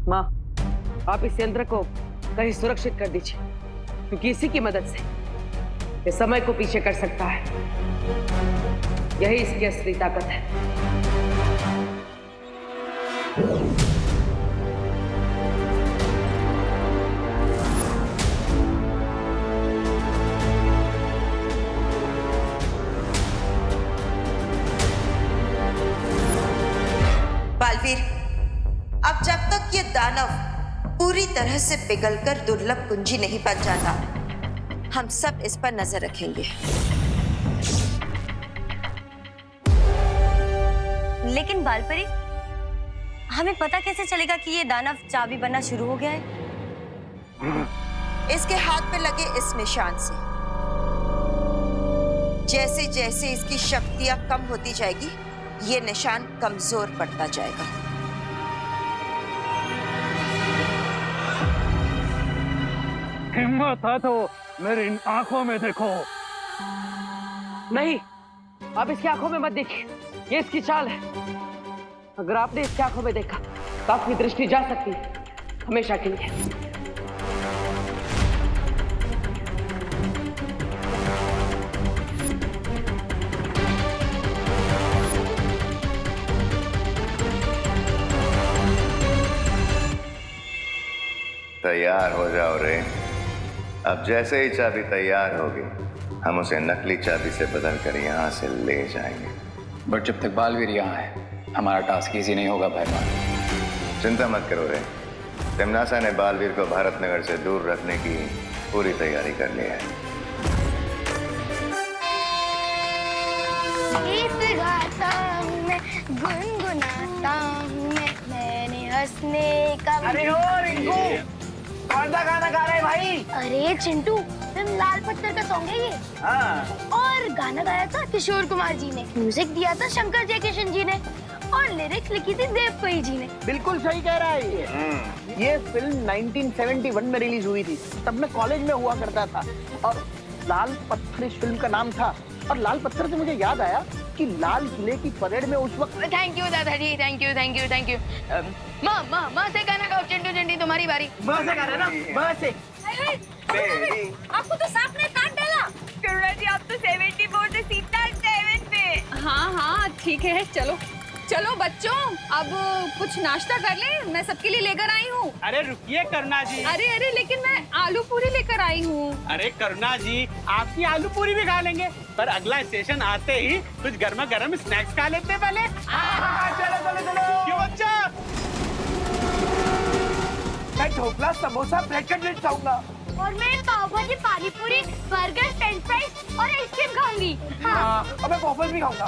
माँ, आप इस यंत्र को कहीं सुरक्षित कर दीजिए, क्योंकि इसी की मदद से ये समय को पीछे कर सकता है। यही इसकी असली ताकत है। बालवीर, अब जब तक ये दानव पूरी तरह से पिघलकर दुर्लभ कुंजी नहीं बन जाता, हम सब इस पर नजर रखेंगे। लेकिन बालपरी, हमें पता कैसे चलेगा कि ये दानव चाबी बनना शुरू हो गया है? इसके हाथ पे लगे इस निशान से जैसे जैसे इसकी शक्तियां कम होती जाएगी, ये निशान कमजोर पड़ता जाएगा। हिम्मत है तो मेरी इन आंखों में देखो। नहीं, आप इसकी आंखों में मत देखिए, ये इसकी चाल है। अगर आपने इसकी आंखों में देखा तो आपकी दृष्टि जा सकती है हमेशा के लिए। तैयार हो जाओ रे। अब जैसे ही चाबी तैयार होगी, हम उसे नकली चाबी से बदल कर यहाँ से ले जाएंगे। बट जब तक बालवीर यहाँ है, हमारा टास्क इजी नहीं होगा भाई। चिंता मत करो रे, तिमनासा ने बालवीर को भारत नगर से दूर रखने की पूरी तैयारी कर ली है। गीत गाता हूँ मैं, गुनगुनाता हूँ मैं, मैंने हंसने का। अरे ओ रिंकू, कौन सा गाना गा रहे भाई? अरे चिंटू, फिल्म लाल पत्थर का सॉन्ग है ये। हाँ। और गाना गाया था किशोर कुमार जी ने, म्यूजिक दिया था शंकर जयकिशन जी ने, और लिरिक्स लिखी थी देव कोई जी ने। बिल्कुल सही कह रहा है ये फिल्म 1971 में रिलीज हुई थी, तब मैं कॉलेज में हुआ करता था। और लाल पत्थर इस फिल्म का नाम था। और लाल पत्थर से मुझे याद आया कि लाल किले की परेड में उस वक्त। थैंक यू दादाजी, thank you thank you thank you. माँ से गाना गाओ। चिंटू चिंटी तुम्हारी बारी। माँ से गा रहे ना, माँ से। आपको तो सांप ने काट डाला। करुणा जी, आप तो 74 से सीधा 7 पे। हाँ ठीक है, चलो चलो बच्चों, अब कुछ नाश्ता कर ले, मैं सबके लिए लेकर आई हूँ। अरे रुकिए करुणा जी। अरे लेकिन मैं आलू पूरी लेकर आई हूँ। अरे करुणा जी, आपकी आलू पूरी भी खा लेंगे, पर अगला स्टेशन आते ही कुछ गर्मा गर्म स्नैक्स खा लेते हैं पहले। चलो क्यों बच्चा? मैं ढोकला, समोसा, ब्रेड कटलेट खाऊंगा। और मैं पाव भाजी, पानी पूरी, बर्गर, फ्रेंच फ्राइज और आइसक्रीम खाऊंगी। और मैं पॉपकॉर्न भी खाऊंगा।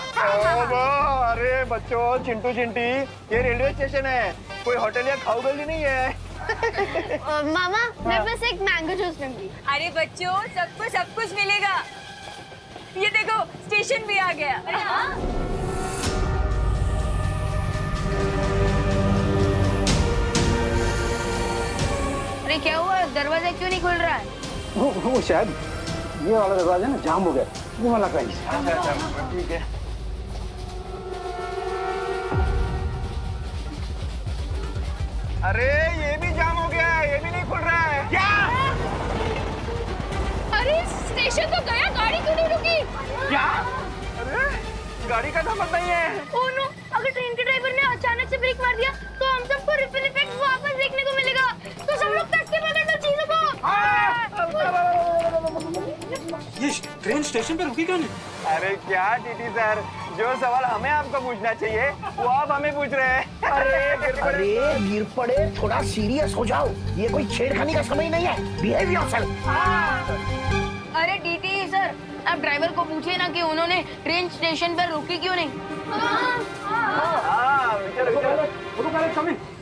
अरे बच्चों, चिंटू चिंटी, ये रेलवे स्टेशन है, कोई होटल या खाऊ गली नहीं है। मामा, मैं बस एक मैंगो जूस लूंगी। अरे बच्चों, सबको सब कुछ मिलेगा। ये देखो, स्टेशन भी आ गया। अरे क्या हुआ, दरवाजा क्यों नहीं खुल रहा है? वो शायद ये वाला दरवाजा ना जाम हो गया, वो वाला कहीं। ठीक है। अरे ये भी जाम हो गया है, ये भी नहीं खुल रहा है। क्या? अरे स्टेशन तो गया, गाड़ी क्यों नहीं रुकी? क्या? अरे गाड़ी का नंबर नहीं है। ओह नो, अगर ट्रेन के ड्राइवर ने अचानक से ब्रेक मार दिया तो हम सबको रिपल इफेक्ट वापस देखने को मिलेगा। तो सब लोग तक के पकड़ना चीजों को। ये ट्रेन स्टेशन पे रुकी क्यों नहीं? अरे क्या टीटी सर, जो सवाल हमें आपको पूछना चाहिए वो आप हमें पूछ रहे हैं। अरे गिर पड़े, थोड़ा सीरियस हो जाओ, ये कोई छेड़खानी का समय नहीं है। Behave yourself. अरे डीटी सर, आप ड्राइवर को पूछिए ना कि उन्होंने ट्रेन स्टेशन पर रुकी क्यों नहीं।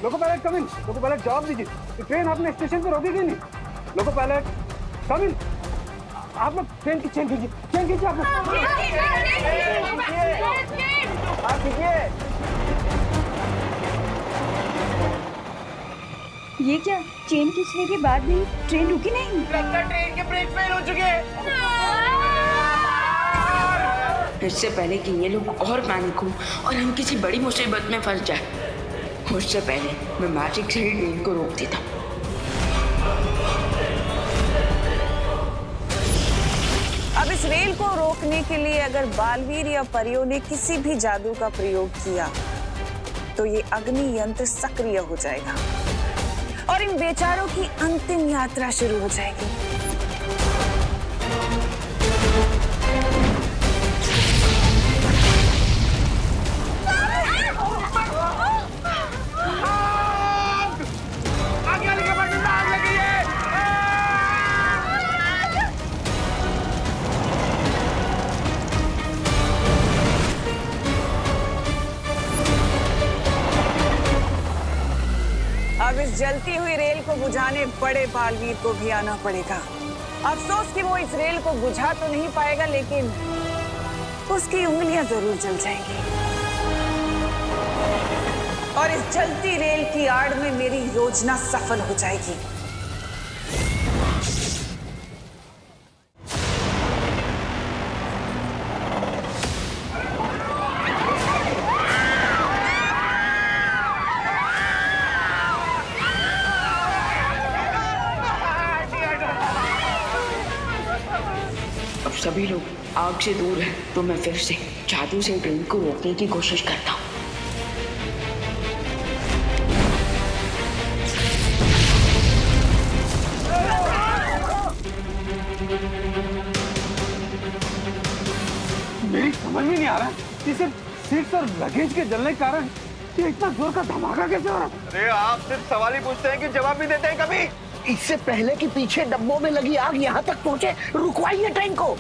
लोको पायलट जवाब दीजिए, ट्रेन आपने स्टेशन पे रोकी क्यों नहीं? लोको पायलट कम इन। आप लोग ट्रेन की चेन कीजिए, चेन कीजिए आप लोग। ये क्या, चेन खींचने के बाद भी ट्रेन रुकी नहीं? लगता है ट्रेन के ब्रेक फेल हो चुके हैं। इससे पहले कि ये लोग और पैनिक हो और हम किसी बड़ी मुसीबत में फंस जाए, उससे पहले मैं मैजिक से ही ट्रेन को रोक देता। अब इस रेल को रोकने के लिए अगर बालवीर या परियों ने किसी भी जादू का प्रयोग किया तो ये अग्नि यंत्र सक्रिय हो जाएगा और इन बेचारों की अंतिम यात्रा शुरू हो जाएगी। अब इस जलती हुई रेल को बुझाने बड़े बालवीर को भी आना पड़ेगा। अफसोस कि वो इस रेल को बुझा तो नहीं पाएगा, लेकिन उसकी उंगलियां जरूर जल जाएंगी और इस जलती रेल की आड़ में मेरी योजना सफल हो जाएगी। सभी लोग आग से दूर हैं, तो मैं फिर से जादू से ट्रेन को रोकने की कोशिश करता हूँ। मेरी समझ में नहीं आ रहा कि सिर्फ सीट्स और लगेज के जलने के कारण ये इतना जोर का धमाका कैसे हो रहा है? अरे आप सिर्फ सवाल ही पूछते हैं कि जवाब भी देते हैं कभी? इससे पहले कि पीछे डब्बों में लगी आग यहाँ तक पहुँचे, रुकवाइए ट्रेन को।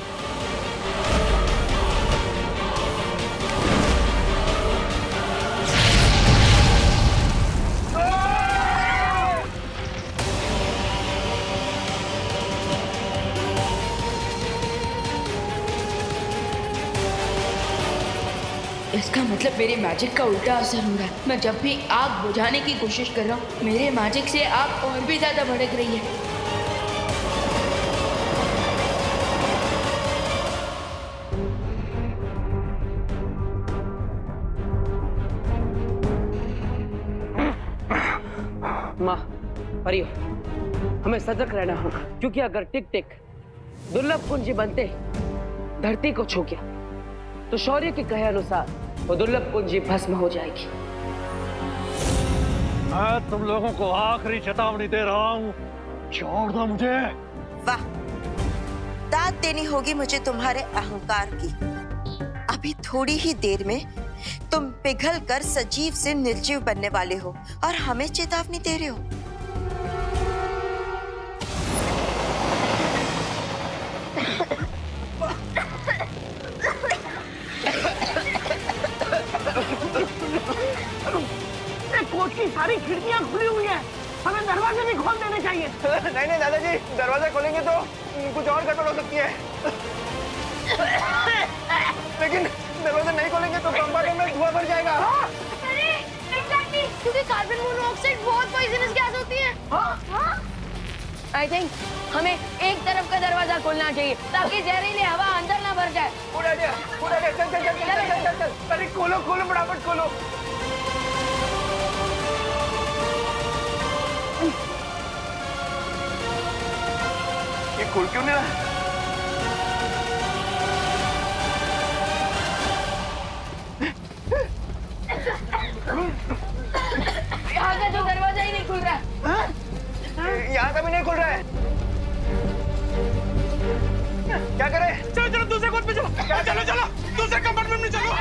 इसका मतलब मेरे मैजिक का उल्टा असर हो रहा है। मैं जब भी आग बुझाने की कोशिश कर रहा हूँ, मेरे मैजिक से आग और भी ज्यादा भड़क रही है। माँ, परियो, हमें सतर्क रहना होगा, क्योंकि अगर टिक टिक दुर्लभ कुंजी बनते धरती को छू गया तो शौर्य के कहे अनुसार वो दुर्लभ कुंजी भस्म हो जाएगी। मैं तुम लोगों को आखिरी चेतावनी दे रहा हूँ, छोड़ दो मुझे। वाह, दाद देनी होगी मुझे तुम्हारे अहंकार की। अभी थोड़ी ही देर में तुम पिघल कर सजीव से निर्जीव बनने वाले हो और हमें चेतावनी दे रहे हो। कोच की सारी खिड़कियां खुली हुई हैं, हमें दरवाजे भी खोल देने चाहिए। नहीं नहीं दादाजी, दरवाजा खोलेंगे तो कुछ और गड़बड़ हो सकती है। लेकिन दरवाजा नहीं खोलेंगे तो कंपार्टमेंट में धुआं भर जाएगा। अरे एग्जैक्टली, क्योंकि कार्बन मोनोऑक्साइड बहुत पॉइजनस गैस होती है। आई थिंक हमें एक तरफ का दरवाजा खोलना चाहिए ताकि जहरीली हवा अंदर ना भर जाए। उड़ा दिया, चल चल चल चल चल चल चल। अरे खोलो खोलो, फटाफट खोलो। ये खुल क्यों नहीं रहा? यहाँ का जो दरवाजा ही नहीं खुल रहा है। यहाँ का भी नहीं खुल रहा है। क्या करें? चलो चलो दूसरे कोच पे चलो। चलो चलो दूसरे कंपार्टमेंट में चलो।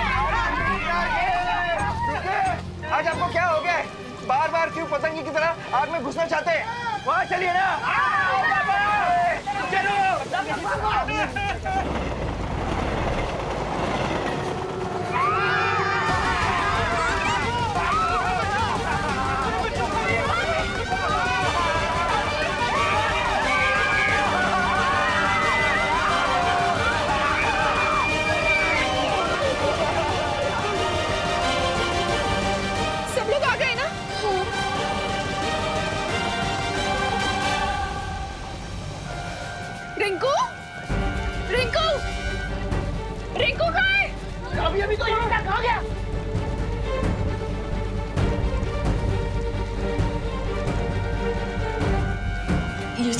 आज आपको क्या हो गया है? बार बार क्यों पतंगी की तरह आग में घुसना चाहते हैं? वहाँ चलिए ना। चलो। सब लोग आ गए ना? रिंकू, रिंकू, रिंकू कहाँ है? अभी तो यहाँ तक आ गया।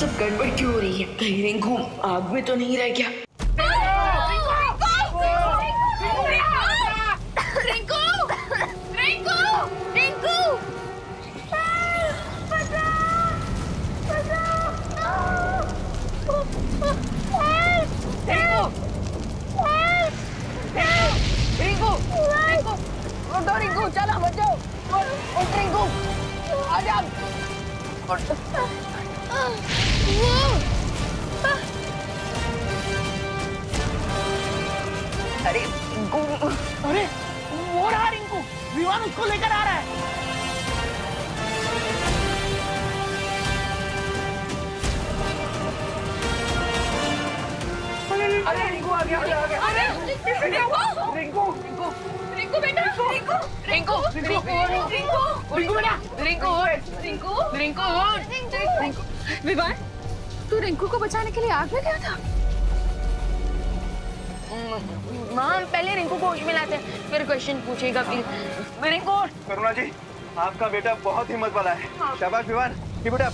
सब गड़बड़ क्यों हो रही है? कहीं रिंकू आग में तो नहीं रह गया? रिंकू चला बचाओ। उठ रिंकू, आजा। अरे रिंकू, अरे वो रहा रिंकू, विवान उसको लेकर आ रहा है। अरे रिंकू आ गया, आ गया। अरे रिंकू, रिंकू बेटा, रिंकू रिंकू बेटा, रिंकू। विवान, तू रिंकू को बचाने के लिए आग में गया था? माँ पहले रिंकू को होश में लाते हैं, फिर क्वेश्चन पूछेगा प्लीज। रिंकू करुणा जी, आपका बेटा बहुत हिम्मत वाला है। शाबाश विवान, कीप इट अप।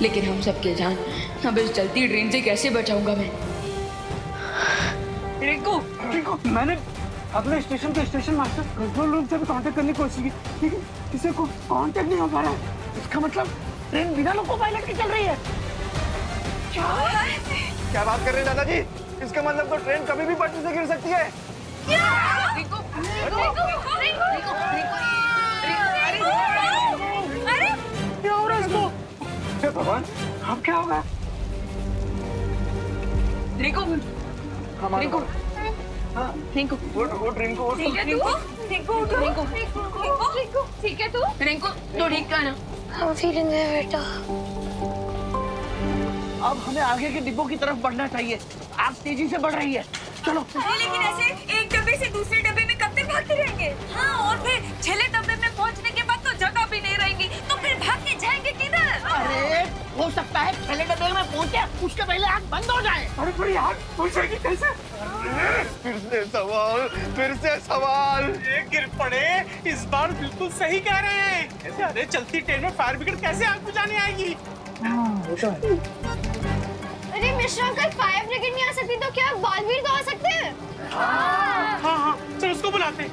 लेकिन हम सबके जान अब इस जलती ट्रेन से कैसे बचाऊंगा मैं? रिंकू, मैंने अगले स्टेशन के स्टेशन मास्टर कंट्रोल रूम से भी कांटेक्ट करने की कोशिश की, लेकिन किसी को कांटेक्ट नहीं हो पा रहा है। इसका मतलब ट्रेन बिना लोको पायलट के चल रही है। क्या बात कर रहे हैं दादाजी? इसका मतलब तो ट्रेन कभी भी पटरी से गिर सकती है। क्या हो रहा है इसको? हे भगवान, अब क्या होगा? रिंकू, रिंकू, उठ रिंकू, उठ। ठीक है तू? रिंकू तो ठीक है ना? बेटा अब हमें आगे के डिब्बों की तरफ बढ़ना चाहिए। आग तेजी से बढ़ रही है, चलो। लेकिन ऐसे एक डब्बे से दूसरे डब्बे में कब तक भागते रहेंगे? हाँ, और फिर छले डब्बे में पहुंचने के बाद तो जगह भी नहीं रहेगी, तो फिर भाग के जाएंगे किधर? अरे हो सकता है पहले डब्बे में पहुंचे, उसके पहले आग बंद हो जाए। अरे पर यार, पहुंचेगी कैसे? फिर से सवाल। ये गिर पड़े, इस बार बिल्कुल सही कह रहे हैं। ऐसे अरे चलती ट्रेन में फायर ब्रिगेड कैसे आग बुझाने आएगी? अरे मिश्रा अंकल, फायर ब्रिगेड नहीं आ सकती तो क्या बालवीर तो आ सकते हैं? हाँ, चल उसको बुलाते हैं।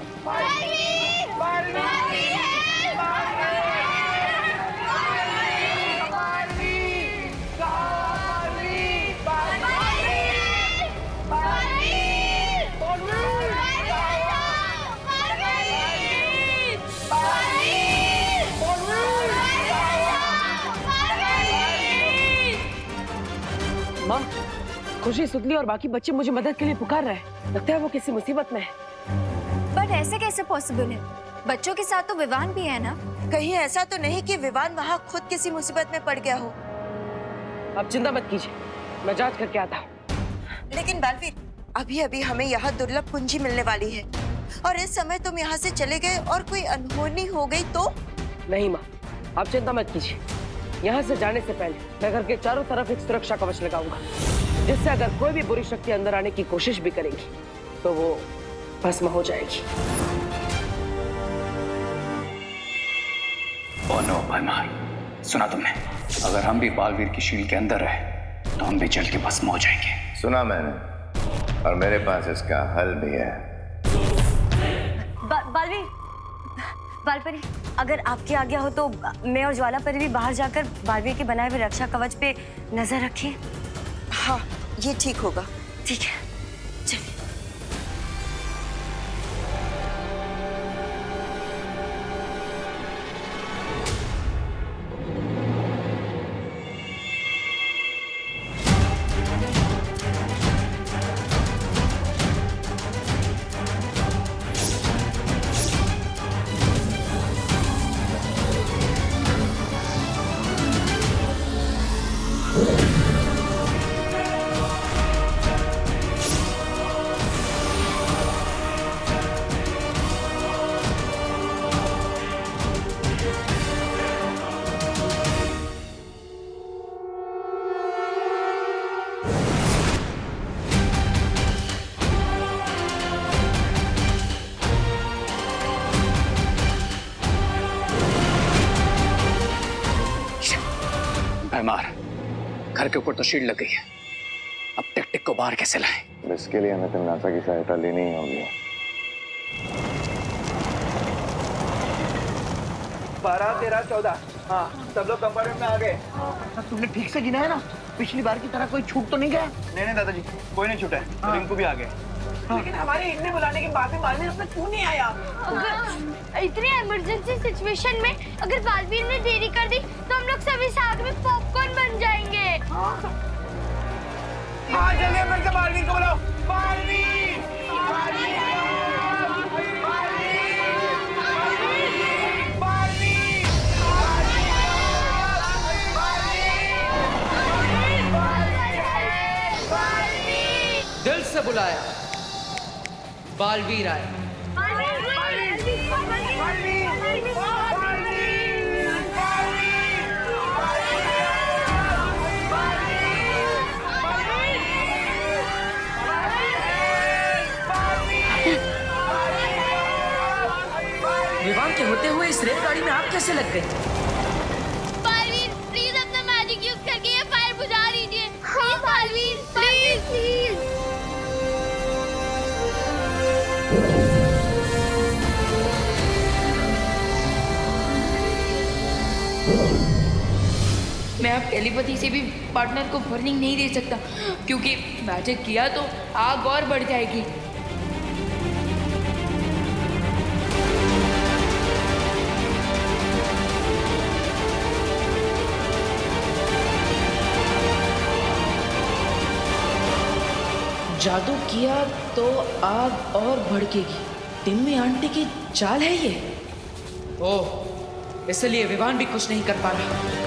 माँ, खुशी, सुतली और बाकी बच्चे मुझे मदद के लिए पुकार रहे हैं। लगता है वो किसी मुसीबत में है। बट ऐसे कैसे पॉसिबल है? बच्चों के साथ तो विवान भी है ना? कहीं ऐसा तो नहीं कि विवान वहाँ खुद किसी मुसीबत में पड़ गया हो। आप चिंता मत कीजिए, मैं जांच करके आता हूँ। लेकिन बालवीर, अभी अभी हमें यहाँ दुर्लभ कुंजी मिलने वाली है, और इस समय तुम यहाँ से चले गए और कोई अनहोनी हो गई तो? नहीं माँ, आप चिंता मत कीजिए। यहाँ से जाने से पहले मैं घर के चारों तरफ एक सुरक्षा कवच लगाऊंगा, जिससे अगर कोई भी बुरी शक्ति अंदर आने की कोशिश भी करेगी तो वो भस्म हो जाएगी। ओ नो भैमान, सुना तुमने? अगर हम भी बालवीर की शील के अंदर रहे तो हम भी जल के भस्म हो जाएंगे। सुना मैंने, और मेरे पास इसका हल भी है। बालवीर, बालपरी, अगर आपकी आज्ञा हो तो मैं और ज्वाला परी भी बाहर जाकर बालवीर के बनाए हुए रक्षा कवच पे नजर रखें। हाँ, ये ठीक होगा। ठीक है, चलिए। मार। घर के ऊपर तो शील्ड लग गई है, अब टिक टिक को बाहर कैसे लाएं? अब इसके लिए हमें तिमनासा की सहायता लेनी ही होगी। 12, 13, 14। हाँ, सब लोग कंपार्टमेंट में आ गए। तुमने ठीक से गिना है ना? पिछली बार की तरह कोई छूट तो नहीं गया? नहीं दादाजी, कोई नहीं छूटा है। रिंकू भी आ गए। लेकिन हमारे इतने बुलाने के बाद भी बालवीर अब तक क्यों नहीं आया? अगर इतनी इमरजेंसी सिचुएशन में अगर बालवीर ने देरी कर दी तो हम लोग सभी साथ में पॉपकॉर्न बन जाएंगे। जल्दी अंदर से बालवीर को बुलाओ। बालवीर! दिल से बुलाया, बालवीर आया। विवाह के होते हुए इस रेलगाड़ी में आप कैसे लग गए? बालवीर प्लीज अपना मैजिक यूज करके ये फायर बुझा लीजिए। Please Baalveer, please please. मैं अब टेलीपैथी से भी पार्टनर को वार्निंग नहीं दे सकता, क्योंकि मैजिक किया तो आग और बढ़ जाएगी। जादू किया तो आग और भड़केगी। टिम्मी आंटी की चाल है ये। ओह, इसलिए विवान भी कुछ नहीं कर पा रहा।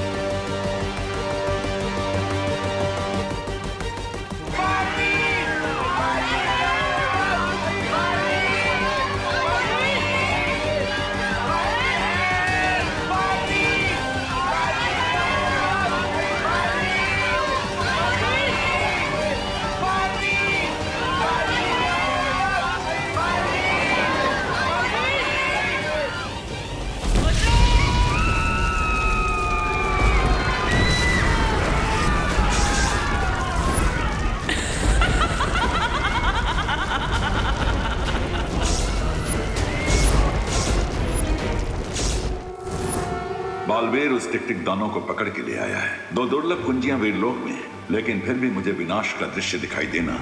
बालवीर उस टिक टिक दानों को पकड़ के ले आया है। 2 दुर्लभ कुंजियां वीरलोक में, लेकिन फिर भी मुझे विनाश का दृश्य दिखाई देना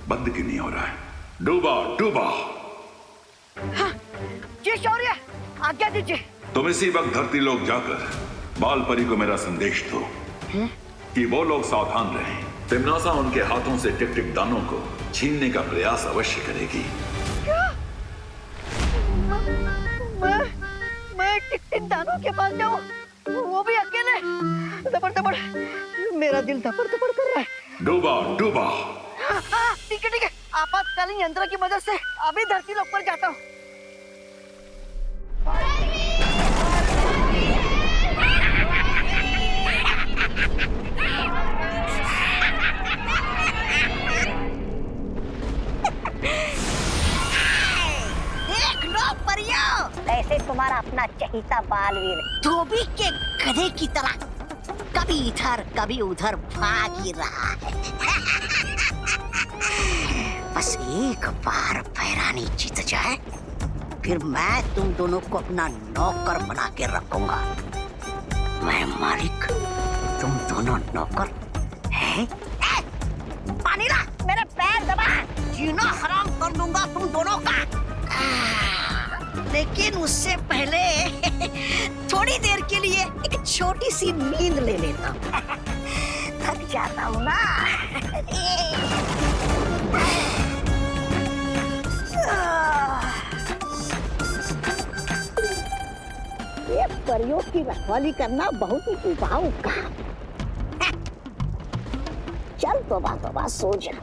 बंद की नहीं हो रहा है। डूबा डूबा। हाँ, जी शौर्य, आज्ञा दीजिए। तुम इसी वक्त धरती लोक जाकर बाल परी को मेरा संदेश दो कि वो लोग सावधान रहें। तिमनासा उनके हाथों से टिक टिक दानों को छीनने का प्रयास अवश्य करेगी। क्या? मैं टिक टिक दानों के पास जाऊं, वो भी अकेले? दबड़ दबड़, मेरा दिल दबड़ दबड़ कर रहा है। डूबा डूबा। ठीक है, आपातकालीन यंत्र की मदद से अभी धरती लोक पर जाता हूँ। देख लो परियो, कैसे तुम्हारा अपना चहीता बालवीर धोबी के गधे की तरह कभी इधर कभी उधर भाग ही रहा है। बस एक बार पैरानी जीत जाए, फिर मैं तुम दोनों को अपना नौकर बना के रखूंगा। मैं मालिक, तुम दोनों नौकर हैं? पानी ला, मेरे पैर दबा, जीना हराम कर दूंगा तुम दोनों का। लेकिन उससे पहले थोड़ी देर के लिए एक छोटी सी नींद ले लेता हूँ। थक जाता हूँ ना। ये परियों की रखवाली करना बहुत ही उबाऊ काम। चल तोबा सो जा।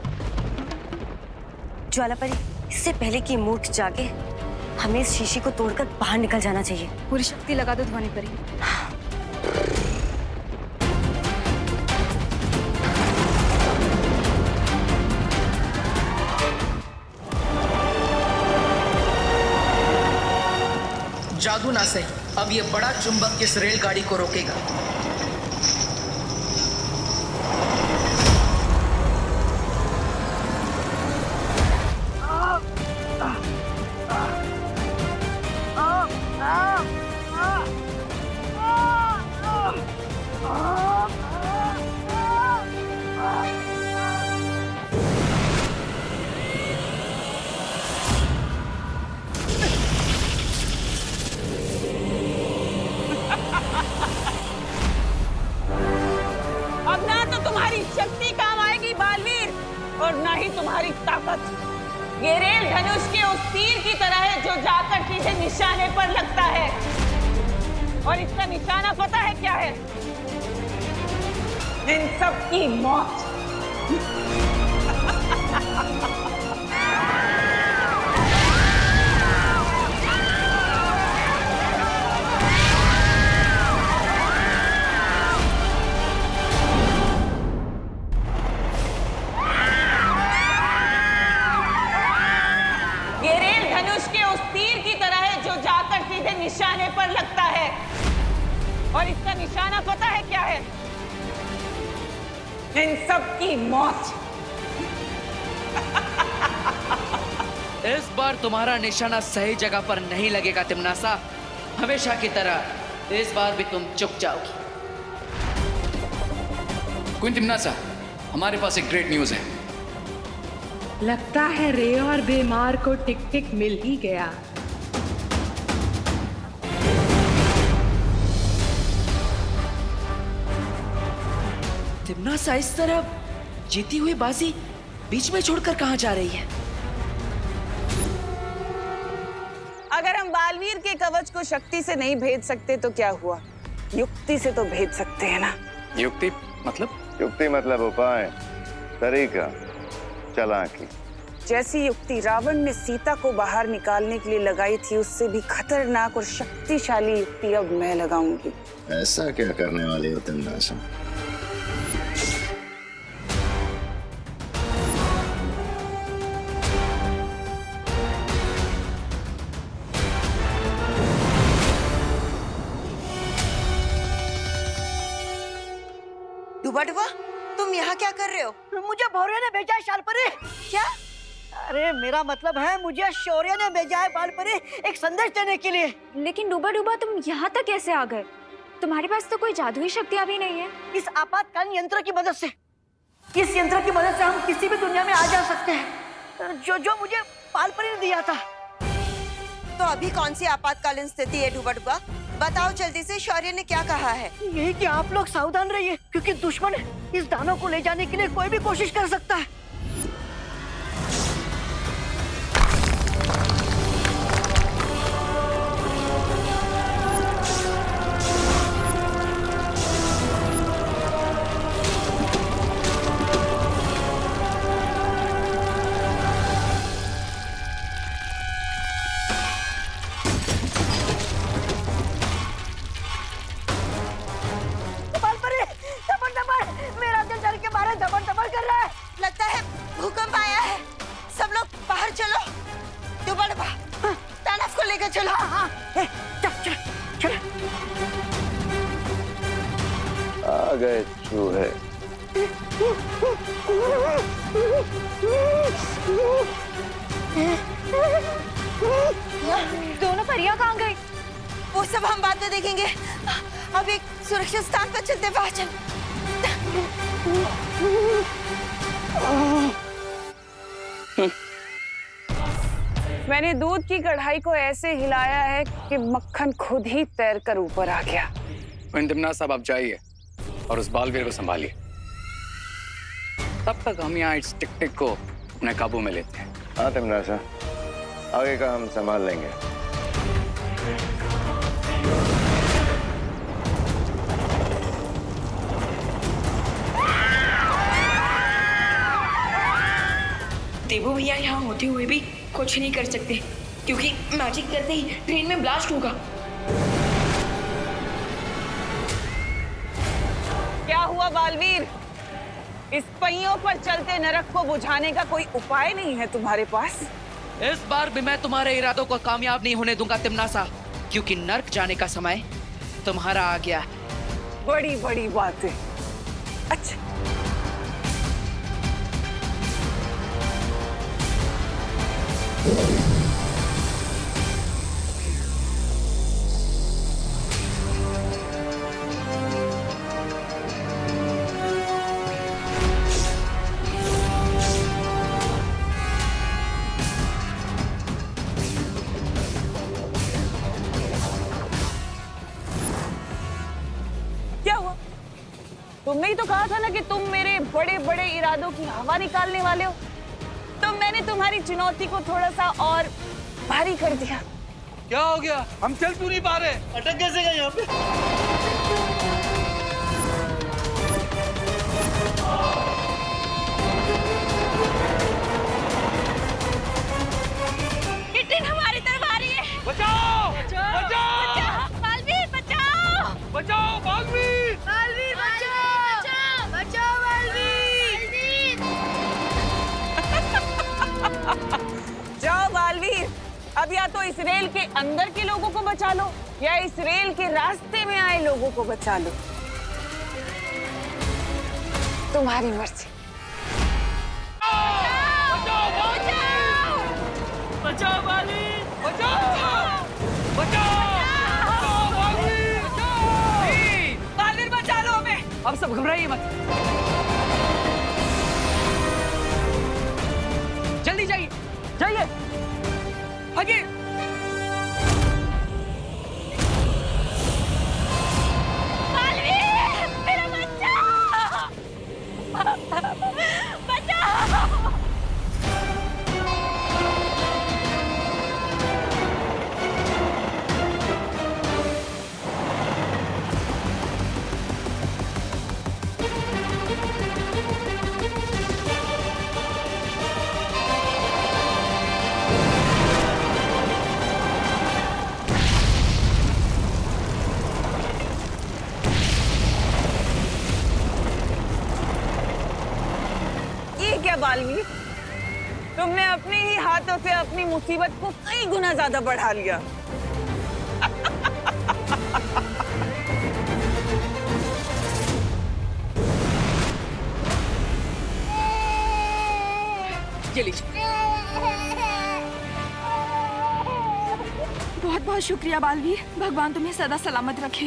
ज्वालापरी, इससे पहले कि मूर्ख जागे, हमें इस शीशी को तोड़कर बाहर निकल जाना चाहिए। पूरी शक्ति लगा दो ध्वनि परी। जादू ना सही, अब ये बड़ा चुंबक इस रेलगाड़ी को रोकेगा। धनुष के उस तीर की तरह है जो जाकर सीधे निशाने पर लगता है, और इसका निशाना पता है क्या है? इन सब की मौत। ये रेल धनुष के उस तीर की तरह है जो जाकर सीधे निशाने पर लगता है, और इसका निशाना पता है क्या है? इन सब की मौत। इस बार तुम्हारा निशाना सही जगह पर नहीं लगेगा तिमनासा। हमेशा की तरह इस बार भी तुम चुक जाओगी। क्वीन तिमनासा, हमारे पास एक ग्रेट न्यूज है। लगता है रे और बीमार को टिक टिक मिल ही गया। तिमनासा इस तरह जीती हुई बाजी बीच में छोड़कर कहां जा रही है? अगर हम बालवीर के कवच को शक्ति से नहीं भेद सकते तो क्या हुआ, युक्ति से तो भेद सकते हैं ना। युक्ति मतलब? युक्ति मतलब उपाय, तरीका, चालाकी। जैसी युक्ति रावण ने सीता को बाहर निकालने के लिए लगाई थी, उससे भी खतरनाक और शक्तिशाली युक्ति अब मैं लगाऊंगी। ऐसा क्या करने वाली हो तिमनासा? डुबा डुबा, तुम यहाँ क्या कर रहे हो? मुझे भौरे ने भेजा है शालपरी। क्या? अरे मेरा मतलब है मुझे शौर्य ने भेजा है बालपरी एक संदेश देने के लिए। लेकिन डूबा डूबा तुम यहाँ तक कैसे आ गए? तुम्हारे पास तो कोई जादुई शक्तियाँ भी नहीं है। इस आपातकालीन यंत्र की मदद से, इस यंत्र की मदद से हम किसी भी दुनिया में आ जा सकते हैं, जो मुझे बालपरी ने दिया था। तो अभी कौन सी आपातकालीन स्थिति है डुबा डुबा? बताओ जल्दी से, शौर्य ने क्या कहा है? यही कि आप लोग सावधान रहिए, क्योंकि दुश्मन इस दानव को ले जाने के लिए कोई भी कोशिश कर सकता है। मेरा दिल डर के मारे धबन धबन कर रहा है। लगता है भूकंप आया है। सब लोग बाहर चलो। डुबा डुबा, दानव को लेकर चलो। चल चल चल। आ गए चूहे। दोनों परियां कहाँ गई? वो सब हम बाद में देखेंगे। अब एक सुरक्षित स्थान पर चलते, बाहर चल। मैंने दूध की कढ़ाई को ऐसे हिलाया है कि मक्खन खुद ही तैरकर ऊपर आ गया। क्वीन तिमनासा, आप जाइए और उस बालवीर को संभालिए। तब तक हम यहाँ इस टिक टिक को अपने काबू में लेते हैं। हाँ तिमनासा, आगे का हम संभाल लेंगे। देवो भैया यहाँ होते हुए भी कुछ नहीं कर सकते, क्योंकि मैजिक करते ही ट्रेन में ब्लास्ट होगा। क्या हुआ बालवीर? इस पहियों पर चलते नरक को बुझाने का कोई उपाय नहीं है तुम्हारे पास? इस बार भी मैं तुम्हारे इरादों को कामयाब नहीं होने दूंगा तिमनासा, क्योंकि नर्क जाने का समय तुम्हारा आ गया। बड़ी बड़ी बातें। अच्छा, क्या हुआ? तुमने ही तो कहा था ना कि तुम मेरे बड़े बड़े इरादों की हवा निकालने वाले हो। तुम मैंने तुम्हारी चुनौती को थोड़ा सा और भारी कर दिया। क्या हो गया? हम चल क्यों नहीं पा रहे? अटक कैसे गए यहाँ पे? किटिन हमारी तरफ आ रही है। बचाओ! बचाओ! बचाओ! बालवीर बचाओ! बचाओ! बालवीर! बालवीर बचाओ! बचाओ बालवीर! जाओ बालवीर, अब या तो इस रेल के अंदर के लोगों को बचा लो या इस रेल के रास्ते में आए लोगों को बचा लो। तुम्हारी मर्जी। बचाओ बालवीर! बचाओ! बचाओ! बालवीर! बालवीर बचा लो हमें। अब सब घबराइए मत, जल्दी जाइए, जाइए, भागिए। बालवीर! मेरा बच्चा! बचाओ! ये क्या बालवीर, तुमने अपने ही हाथों से अपनी मुसीबत को कई गुना ज्यादा बढ़ा लिया। ये लीजिए। बहुत बहुत शुक्रिया बालवीर, भगवान तुम्हें सदा सलामत रखे।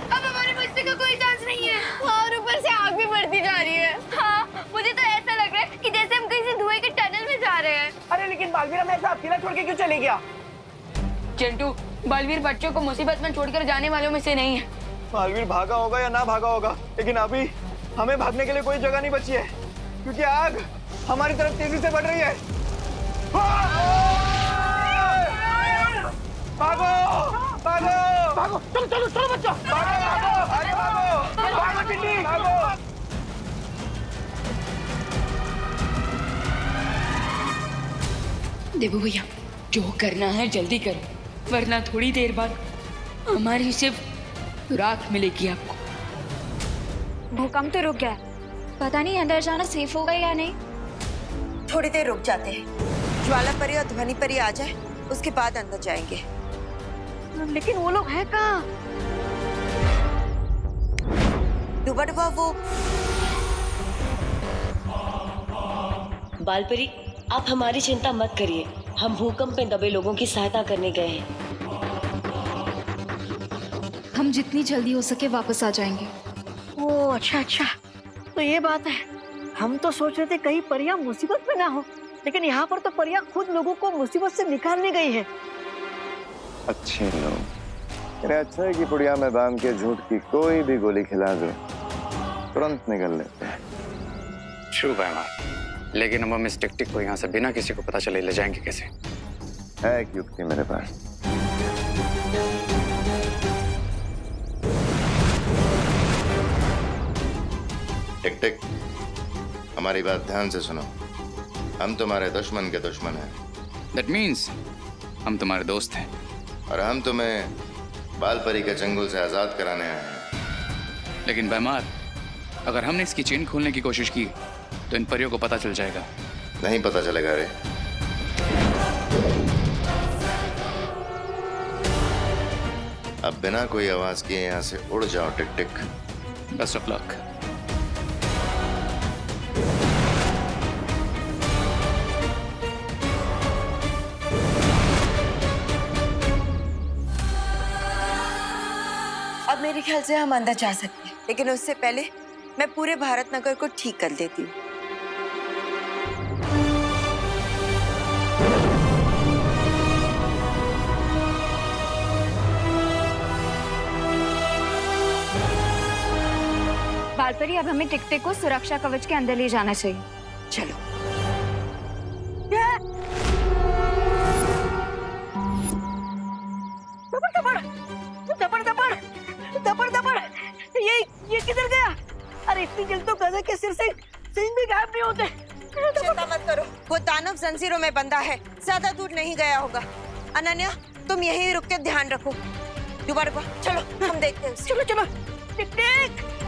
अब हमारे बच्चे का कोई चांस नहीं है और ऊपर से आग भी बढ़ती जा रही है। हाँ, मुझे तो ऐसा लग रहा है कि जैसे हम कहीं से धुएं के टनल में जा रहे हैं। अरे लेकिन बालवीर हमें ऐसा अकेला छोड़ के क्यों चले गया? चिंटू, बालवीर बच्चों को मुसीबत में छोड़कर जाने वालों में से नहीं है। बालवीर भागा होगा या ना भागा होगा, लेकिन अभी हमें भागने के लिए कोई जगह नहीं बची है क्योंकि आग हमारी तरफ तेजी से बढ़ रही है। भागो! भागो! भागो, चलो चलो चलो बच्चों, भागो! भागो! अरे भागो! भागो टिड्डी, भागो! देवू भैया, जो करना है जल्दी करो, वरना थोड़ी देर बाद हमारी सिर्फ राख मिलेगी आपको। भूकंप तो रुक गया, पता नहीं अंदर जाना सेफ होगा या नहीं। थोड़ी देर रुक जाते हैं, ज्वाला परी और ध्वनि परी आ जाए, उसके बाद अंदर जाएंगे। लेकिन वो लोग हैं कहाँ? दुबा वो बालपरी, आप हमारी चिंता मत करिए, हम भूकंप में दबे लोगों की सहायता करने गए हैं। हम जितनी जल्दी हो सके वापस आ जाएंगे। ओह अच्छा अच्छा, तो ये बात है। हम तो सोच रहे थे कहीं परियां मुसीबत में ना हो, लेकिन यहाँ पर तो परियां खुद लोगों को मुसीबत से निकालने गई है। अच्छे लोग। अरे अच्छा है कि पुड़िया में बांध के झूठ की कोई भी गोली खिला दो, तुरंत निकल लेते हैं। ट्रू भाई, लेकिन हम इस टिक-टिक को यहाँ से बिना किसी को पता चले ले जाएंगे कैसे? है एक युक्ति मेरे पास। टिक टिक, हमारी बात ध्यान से सुनो। हम तुम्हारे दुश्मन के दुश्मन हैं। That means हम तुम्हारे दोस्त हैं। और हम तुम्हें बालपरी के चंगुल से आजाद कराने आए हैं। लेकिन बैमार, अगर हमने इसकी चेन खोलने की कोशिश की तो इन परियों को पता चल जाएगा। नहीं पता चलेगा रे। अब बिना कोई आवाज किए यहाँ से उड़ जाओ टिक टिक। Best of luck. अब मेरे ख्याल से हम अंदर जा सकते हैं, लेकिन उससे पहले मैं पूरे भारत नगर को ठीक कर देती हूँ। बालपरी, अब हमें टिक-टिक को सुरक्षा कवच के अंदर ले जाना चाहिए। चलो। दबड़ ये किधर गया? अरे इतनी जल्दी तो गधे के सिर से सिंह भी गायब नहीं होते। चिंता मत करो, वो दानव जंजीरों में बंधा है, ज्यादा दूर नहीं गया होगा। अनन्या, तुम यहीं रुक के ध्यान रखो। दोबारा चलो, हम देखते हैं उसे। चलो चलो। टिक टिक